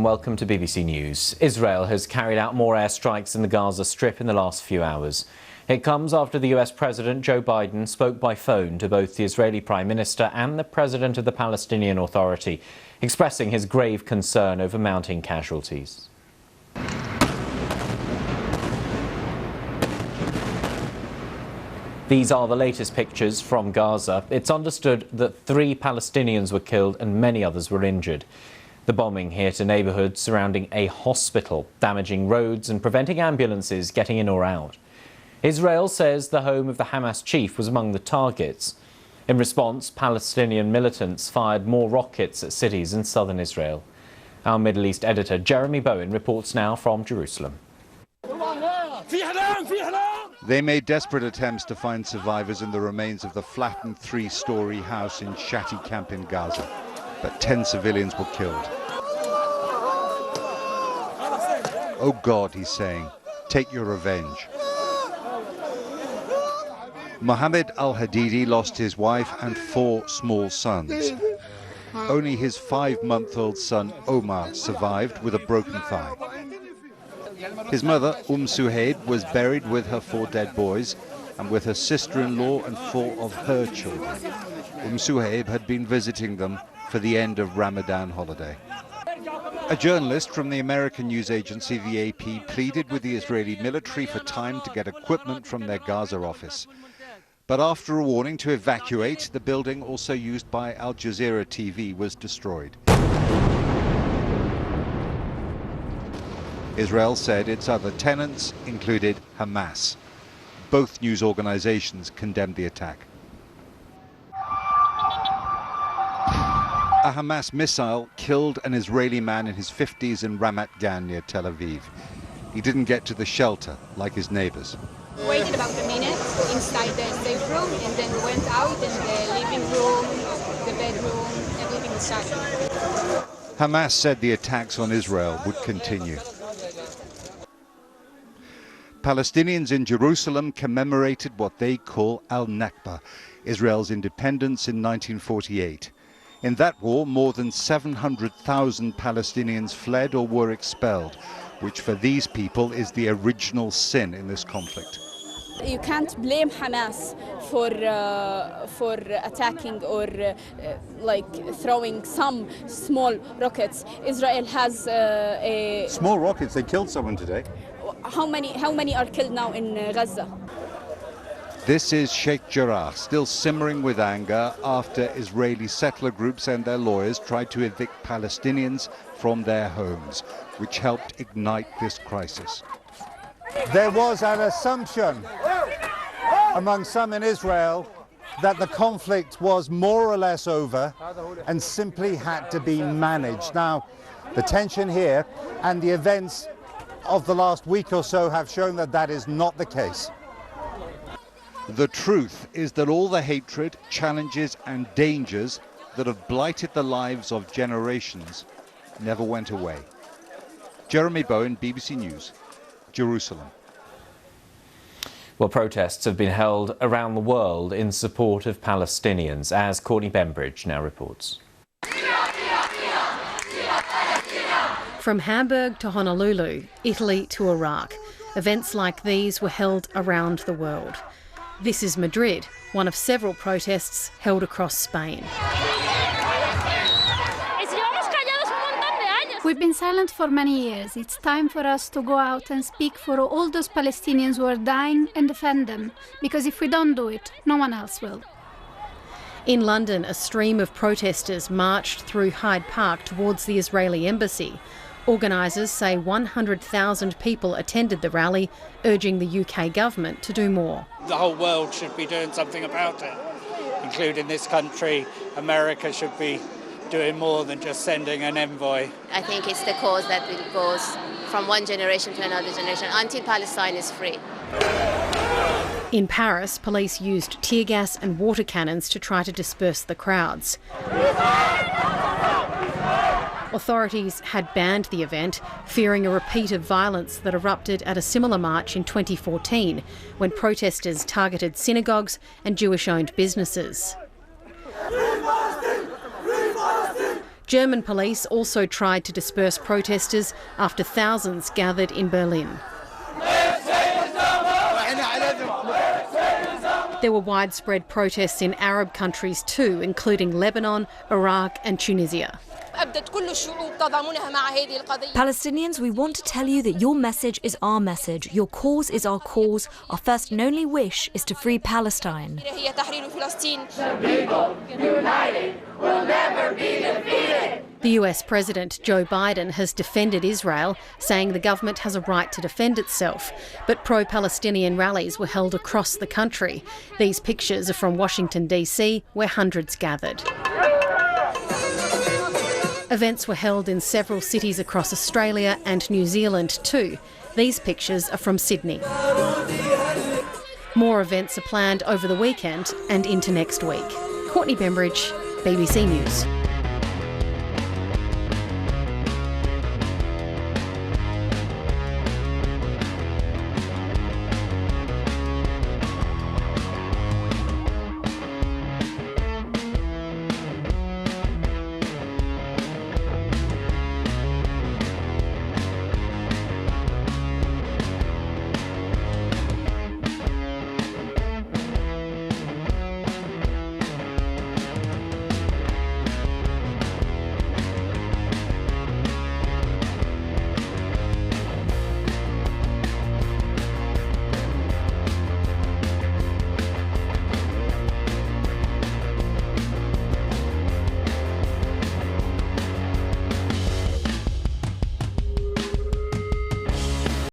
welcome to BBC News. Israel has carried out more airstrikes in the Gaza Strip in the last few hours. It comes after the US President Joe Biden spoke by phone to both the Israeli Prime Minister and the President of the Palestinian Authority, expressing his grave concern over mounting casualties. These are the latest pictures from Gaza. It's understood that 3 Palestinians were killed and many others were injured. The bombing hit a neighbourhood surrounding a hospital, damaging roads and preventing ambulances getting in or out. Israel says the home of the Hamas chief was among the targets. In response, Palestinian militants fired more rockets at cities in southern Israel. Our Middle East editor Jeremy Bowen reports now from Jerusalem. They made desperate attempts to find survivors in the remains of the flattened 3-story house in Shati camp in Gaza, but 10 civilians were killed. Oh God, he's saying, take your revenge. Mohammed al-Hadidi lost his wife and 4 small sons. Only his 5-month-old son Omar survived with a broken thigh. His mother, Suhaib, was buried with her 4 dead boys and with her sister-in-law and 4 of her children. Suhaib had been visiting them for the end of Ramadan holiday. A journalist from the American news agency, the AP, pleaded with the Israeli military for time to get equipment from their Gaza office. But after a warning to evacuate, the building, also used by Al Jazeera TV, was destroyed. Israel said its other tenants included Hamas. Both news organizations condemned the attack. A Hamas missile killed an Israeli man in his 50s in Ramat Gan near Tel Aviv. He didn't get to the shelter like his neighbors. We waited about a minute inside the safe room and then went out in the living room, the bedroom, everything was shut. Hamas said the attacks on Israel would continue. Palestinians in Jerusalem commemorated what they call Al-Nakba, Israel's independence in 1948. In that war, more than 700,000 Palestinians fled or were expelled, which for these people is the original sin in this conflict. You can't blame Hamas for attacking or throwing some small rockets. Israel has Small rockets, they killed someone today. How many are killed now in Gaza? This is Sheikh Jarrah, still simmering with anger after Israeli settler groups and their lawyers tried to evict Palestinians from their homes, which helped ignite this crisis. There was an assumption among some in Israel that the conflict was more or less over and simply had to be managed. Now, the tension here and the events of the last week or so have shown that that is not the case. The truth is that all the hatred, challenges and dangers that have blighted the lives of generations never went away. Jeremy Bowen, BBC News, Jerusalem. Well, protests have been held around the world in support of Palestinians, as Courtney Bembridge now reports. From Hamburg to Honolulu, Italy to Iraq, events like these were held around the world. This is Madrid, one of several protests held across Spain. We've been silent for many years. It's time for us to go out and speak for all those Palestinians who are dying and defend them, because if we don't do it, no one else will. In London, a stream of protesters marched through Hyde Park towards the Israeli embassy. Organisers say 100,000 people attended the rally, urging the UK government to do more. The whole world should be doing something about it, including this country. America should be doing more than just sending an envoy. I think it's the cause that it goes from one generation to another generation until Palestine is free. In Paris, police used tear gas and water cannons to try to disperse the crowds. Authorities had banned the event, fearing a repeat of violence that erupted at a similar march in 2014, when protesters targeted synagogues and Jewish-owned businesses. German police also tried to disperse protesters after thousands gathered in Berlin. There were widespread protests in Arab countries too, including Lebanon, Iraq and Tunisia. Palestinians, we want to tell you that your message is our message, your cause is our cause, our first and only wish is to free Palestine. The people, united, will never be defeated. The US President Joe Biden has defended Israel, saying the government has a right to defend itself. But pro-Palestinian rallies were held across the country. These pictures are from Washington, D.C., where hundreds gathered. Events were held in several cities across Australia and New Zealand too. These pictures are from Sydney. More events are planned over the weekend and into next week. Courtney Bembridge, BBC News.